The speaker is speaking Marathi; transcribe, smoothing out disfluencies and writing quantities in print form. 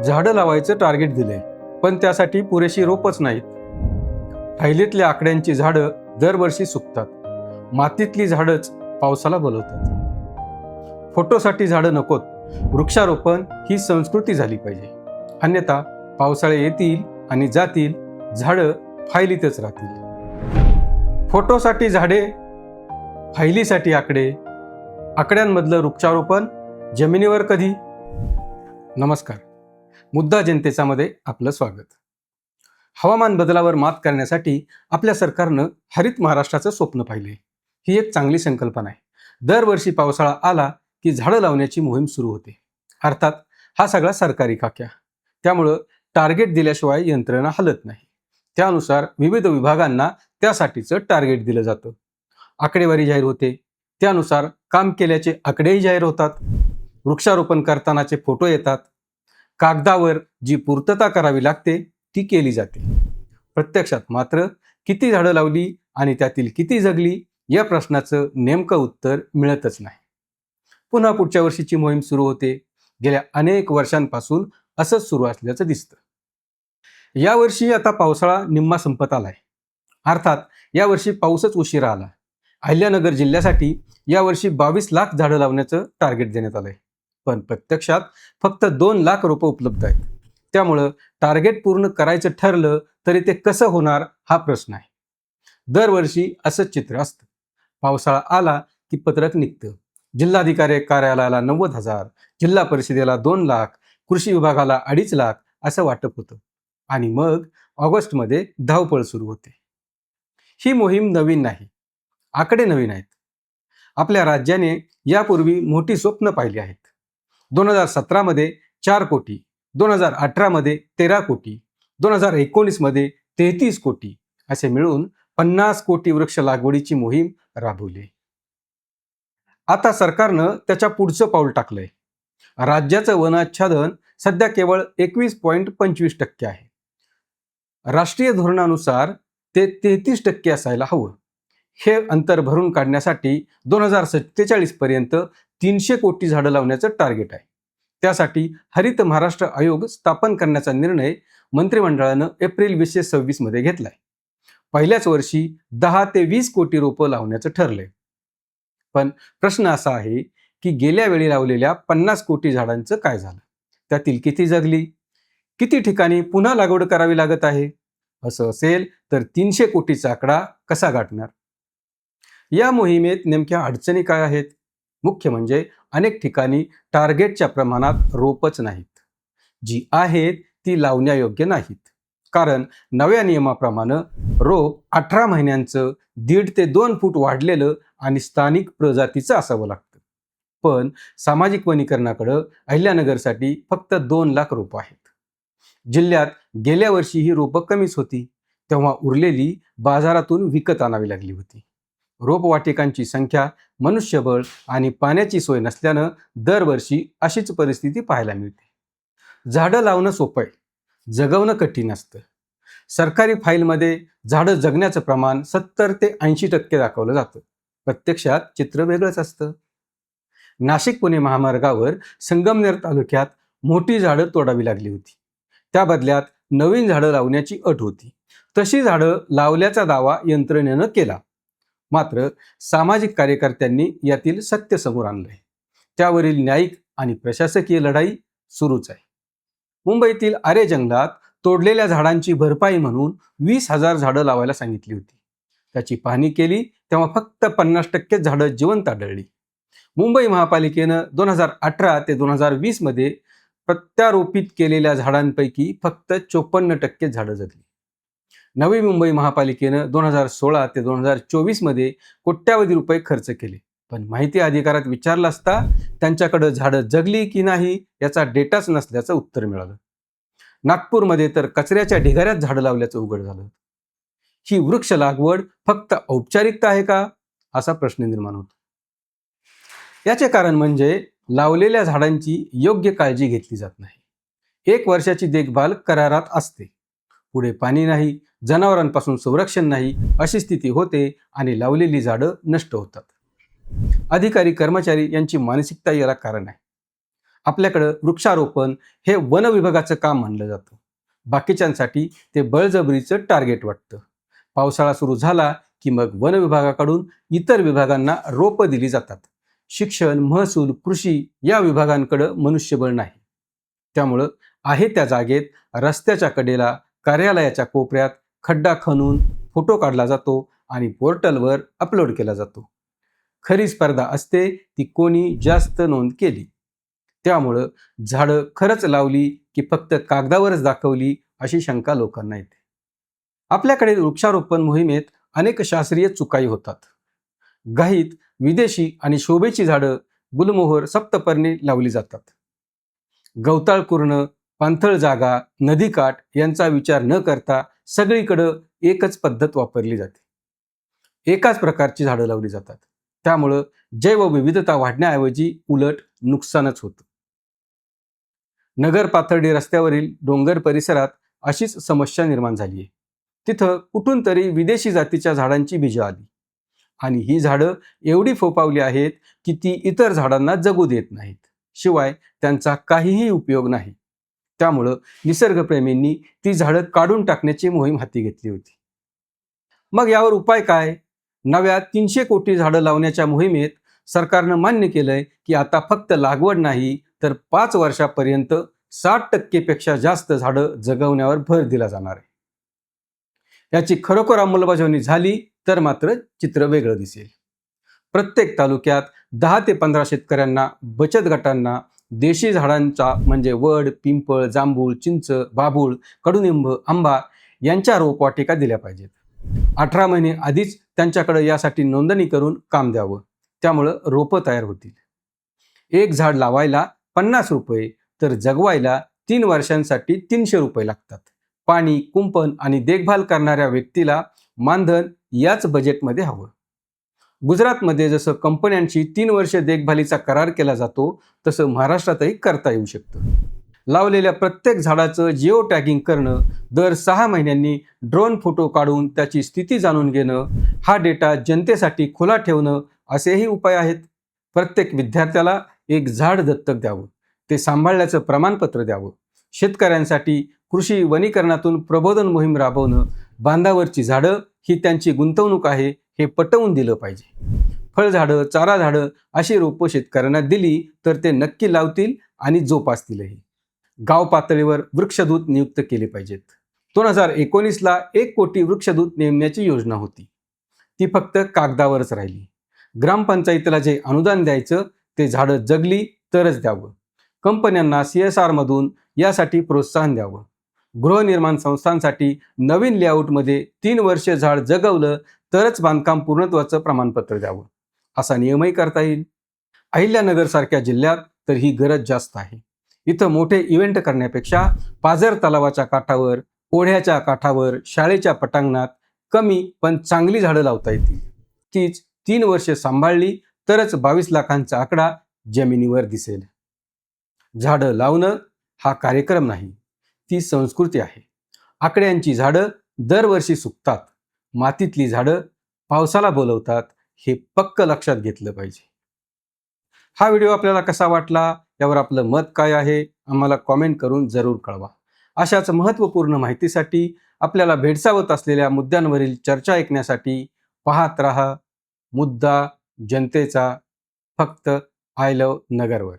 झाडं लावायचं टार्गेट दिले, पण त्यासाठी पुरेशी रोपच नाहीत. फाईलीतल्या आकड्यांची झाडं दरवर्षी सुकतात. मातीतली झाडच पावसाला बोलवतात. फोटोसाठी झाडं नकोत. वृक्षारोपण ही संस्कृती झाली पाहिजे. अन्यथा पावसाळे येतील आणि जातील, झाडं फाईलीतच राहतील. फोटोसाठी झाडे, फाईलीसाठी आकडे, आकड्यांमधलं वृक्षारोपण जमिनीवर कधी? नमस्कार, मुद्दा जनतेचामध्ये आपलं स्वागत. हवामान बदलावर मात करण्यासाठी आपल्या सरकारनं हरित महाराष्ट्राचं स्वप्न पाहिले. ही एक चांगली संकल्पना आहे. दरवर्षी पावसाळा आला की झाडं लावण्याची मोहीम सुरू होते. अर्थात हा सगळा सरकारी खाक्या, त्यामुळं टार्गेट दिल्याशिवाय यंत्रणा हलत नाही. त्यानुसार विविध विभागांना त्यासाठीचं टार्गेट दिलं जातं. आकडेवारी जाहीर होते, त्यानुसार काम केल्याचे आकडेही जाहीर होतात. वृक्षारोपण करतानाचे फोटो येतात. कागदावर जी पूर्तता करावी लागते ती केली जाते. प्रत्यक्षात मात्र किती झाडं लावली आणि त्यातील किती जगली या प्रश्नाचं नेमकं उत्तर मिळतच नाही. पुन्हा पुढच्या वर्षीची मोहीम सुरू होते. गेल्या अनेक वर्षांपासून असंच सुरू असल्याचं दिसतं. यावर्षी आता पावसाळा निम्मा संपत आलाय. अर्थात यावर्षी पाऊसच उशिरा आला. अहिल्यानगर जिल्ह्यासाठी यावर्षी 22 लाख झाडं लावण्याचं टार्गेट देण्यात आलंय, पण प्रत्यक्षात फक्त 2 लाख रोपं उपलब्ध आहेत. त्यामुळं टार्गेट पूर्ण करायचं ठरलं तरी ते कसं होणार हा प्रश्न आहे. दरवर्षी असंच चित्र असतं. पावसाळा आला की पत्रक निघतं. जिल्हाधिकारी कार्यालयाला 90,000, जिल्हा परिषदेला 2 लाख, कृषी विभागाला 2.5 लाख असं वाटप होतं आणि मग ऑगस्टमध्ये धावपळ सुरू होते. ही मोहीम नवीन नाही, आकडे नवीन आहेत. आपल्या राज्याने यापूर्वी मोठी स्वप्न पाहिली आहेत. 2017 मध्ये 4 कोटी, 2018 मध्ये 13 कोटी, 2019 मध्ये 33 कोटी असे मिळून 50 कोटी वृक्ष लागवडीची मोहीम राबवली. आता सरकारनं त्याच्या पुढचं पाऊल टाकलंय. राज्याचं वनाच्छादन सध्या केवळ 21.25% आहे. राष्ट्रीय धोरणानुसार ते 33% असायला हवं. हे अंतर भरून काढण्यासाठी 2047 पर्यंत 300 कोटी झाडं लावण्याचं टार्गेट आहे. त्यासाठी हरित महाराष्ट्र आयोग स्थापन करण्याचा निर्णय मंत्रिमंडळानं एप्रिल 2026 मध्ये घेतलाय. पहिल्याच वर्षी 10 ते 20 कोटी रोपं लावण्याचं ठरलंय. पण प्रश्न असा आहे की गेल्या वेळी लावलेल्या 50 कोटी झाडांचं काय झालं? त्यातील किती जगली? किती ठिकाणी पुन्हा लागवड करावी लागत आहे? असं असेल तर 300 कोटीचा आकडा कसा गाठणार? या मोहिमेत नेमक्या अडचणी काय आहेत? मुख्य म्हणजे अनेक ठिकाणी टार्गेटच्या प्रमाणात रोपच नाहीत. जी आहेत ती लावण्यायोग्य नाहीत. कारण नव्या नियमाप्रमाणे रोप 18 महिन्यांचं 1.5 ते 2 फूट वाढलेलं आणि स्थानिक प्रजातीचं असावं लागतं. पण सामाजिक वनीकरणाकडं अहिल्यानगरसाठी फक्त 2 लाख रोपं आहेत. जिल्ह्यात गेल्या वर्षी ही रोपं कमीच होती, तेव्हा उरलेली बाजारातून विकत आणावी लागली होती. रोपवाटिकांची संख्या, मनुष्यबळ आणि पाण्याची सोय नसल्यानं दरवर्षी अशीच परिस्थिती पाहायला मिळते. झाडं लावणं सोपं आहे, जगवणं कठीण असतं. सरकारी फाईलमध्ये झाडं जगण्याचं प्रमाण 70 ते 80% दाखवलं जातं. प्रत्यक्षात चित्र वेगळंच असतं. नाशिक पुणे महामार्गावर संगमनेर तालुक्यात मोठी झाडं तोडावी लागली होती. त्या बदल्यात नवीन झाडं लावण्याची अट होती. तशी झाडं लावल्याचा दावा यंत्रणेनं केला. मात्र सामाजिक कार्यकर्त्यांनी यातील सत्य समोर आणलंय. त्यावरील न्यायिक आणि प्रशासकीय लढाई सुरूच आहे. मुंबईतील आरे जंगलात तोडलेल्या झाडांची भरपाई म्हणून 20,000 झाडं लावायला सांगितली होती. त्याची पाहणी केली तेव्हा फक्त 50% झाडं जिवंत आढळली. मुंबई महापालिकेनं 2018 ते 2020 मध्ये प्रत्यारोपित केलेल्या झाडांपैकी फक्त 54% झाडं जगली. नवी मुंबई महापालिकेनं 2016 ते 2024 मध्ये कोट्यावधी रुपये खर्च केले, पण माहिती अधिकारात विचारलं असता त्यांच्याकडे झाडं जगली की नाही याचा डेटाच नसल्याचं उत्तर मिळालं. नागपूरमध्ये तर कचऱ्याच्या ढिगाऱ्यात झाडं लावल्याचं उघड झालं. ही वृक्ष लागवड फक्त औपचारिकता आहे का, असा प्रश्न निर्माण होतो. याचे कारण म्हणजे लावलेल्या झाडांची योग्य काळजी घेतली जात नाही. 1 वर्षाची देखभाल करारात असते, पुढे पाणी नाही, जनावरांपासून संरक्षण नाही अशी स्थिती होते आणि लावलेली झाडं नष्ट होतात. अधिकारी कर्मचारी यांची मानसिकता याला कारण आहे. आपल्याकडं वृक्षारोपण हे वन विभागाचं काम मानलं जातं. बाकीच्यांसाठी ते बळजबरीचं टार्गेट वाटतं. पावसाळा सुरू झाला की मग वन विभागाकडून इतर विभागांना रोपं दिली जातात. शिक्षण, महसूल, कृषी या विभागांकडं मनुष्यबळ नाही. त्यामुळं आहे त्या जागेत, रस्त्याच्या कडेला, कार्यालयाच्या कोपऱ्यात खड्डा खणून फोटो काढला जातो आणि पोर्टलवर अपलोड केला जातो. खरी स्पर्धा असते ती कोणी जास्त नोंद केली. त्यामुळं झाडं खरंच लावली की फक्त कागदावरच दाखवली अशी शंका लोकांना येते. आपल्याकडे वृक्षारोपण मोहिमेत अनेक शास्त्रीय चुकाई होतात. घाईत विदेशी आणि शोभेची झाडं, गुलमोहर, सप्तपर्णी लावली जातात. गवताळ कुरणं, पाणथळ जागा, नदीकाठ यांचा विचार न करता सगळीकडं एकच पद्धत वापरली जाते. एकाच प्रकारची झाडं लावली जातात. त्यामुळं जैवविविधता वाढण्याऐवजी उलट नुकसानच होतं. नगर पाथर्डी रस्त्यावरील डोंगर परिसरात अशीच समस्या निर्माण झाली आहे. तिथं कुठून तरी विदेशी जातीच्या झाडांची बीजं आली आणि ही झाडं एवढी फोफावली आहेत की ती इतर झाडांना जगू देत नाहीत. शिवाय त्यांचा काहीही उपयोग नाही. त्यामुळं निसर्गप्रेमींनी ती झाडं काढून टाकण्याची मोहीम हाती घेतली होती. मग यावर उपाय काय? नव्या 300 कोटी झाडं लावण्याच्या मोहिमेत सरकारनं मान्य केलंय की आता फक्त लागवड नाही तर 5 वर्षापर्यंत 60% पेक्षा जास्त झाडं जगवण्यावर भर दिला जाणार आहे. याची खरोखर अंमलबजावणी झाली तर मात्र चित्र वेगळं दिसेल. प्रत्येक तालुक्यात 10 ते 15 शेतकऱ्यांना, बचत गटांना देशी झाडांचा म्हणजे वड, पिंपळ, जांभूळ, चिंच, बाभूळ, कडुनिंब, आंबा यांच्या रोपवाटिका दिल्या पाहिजेत. 18 महिने आधीच त्यांच्याकडे यासाठी नोंदणी करून काम द्यावं. त्यामुळं रोपं तयार होतील. एक झाड लावायला 50 रुपये तर जगवायला 3 वर्षांसाठी 300 रुपये लागतात. पाणी, कुंपण आणि देखभाल करणाऱ्या व्यक्तीला मानधन याच बजेटमध्ये हवं. गुजरातमध्ये जसं कंपन्यांशी 3 वर्ष देखभालीचा करार केला जातो तसं महाराष्ट्रातही करता येऊ शकतं. लावलेल्या प्रत्येक झाडाचं जिओ टॅगिंग करणं, दर 6 महिन्यांनी ड्रोन फोटो काढून त्याची स्थिती जाणून घेणं, हा डेटा जनतेसाठी खुला ठेवणं असेही उपाय आहेत. प्रत्येक विद्यार्थ्याला एक झाड दत्तक द्यावं, ते सांभाळल्याचं प्रमाणपत्र द्यावं. शेतकऱ्यांसाठी कृषी वनीकरणातून प्रबोधन मोहीम राबवणं, बांधावरची झाडं ही त्यांची गुंतवणूक आहे हे पटवून दिलं पाहिजे. फळझाडं, चारा झाडं अशी रोपं शेतकऱ्यांना दिली तर ते नक्की लावतील आणि जोपासतीलही. गाव पातळीवर वृक्षदूत नियुक्त केले पाहिजेत. 2019ला 1 कोटी वृक्षदूत नेमण्याची योजना होती. ती फक्त कागदावरच राहिली. ग्रामपंचायतीला जे अनुदान द्यायचं ते झाडं जगली तरच द्यावं. कंपन्यांना CSR मधून यासाठी प्रोत्साहन द्यावं. गृहनिर्माण संस्थांसाठी नवीन लेआउटमध्ये 3 वर्ष झाड जगवलं तरच बांधकाम पूर्णत्वाचं प्रमाणपत्र द्यावं. असा नियमही करता येईल. अहिल्यानगर सारख्या जिल्ह्यात तर ही गरज जास्त आहे. इथं मोठे इव्हेंट करण्यापेक्षा पाझर तलावाच्या काठावर, ओढ्याच्या काठावर, शाळेच्या पटांगणात कमी पण चांगली झाडं लावता येतील. तीच 3 वर्ष सांभाळली तरच 22 लाखांचा आकडा जमिनीवर दिसेल. झाडं लावणं हा कार्यक्रम नाही, ती संस्कृती आहे. आकड्यांची झाडं दरवर्षी सुकतात, मातीतली झाडं पावसाला बोलवतात हे पक्क लक्षात घेतलं पाहिजे. हा व्हिडिओ आपल्याला कसा वाटला यावर आपलं मत काय आहे आम्हाला कॉमेंट करून जरूर कळवा. अशाच महत्त्वपूर्ण माहितीसाठी आपल्याला भेडसावत असलेल्या मुद्द्यांवरील चर्चा ऐकण्यासाठी पाहत रहा मुद्दा जनतेचा, फक्त आय लव्ह नगरवर.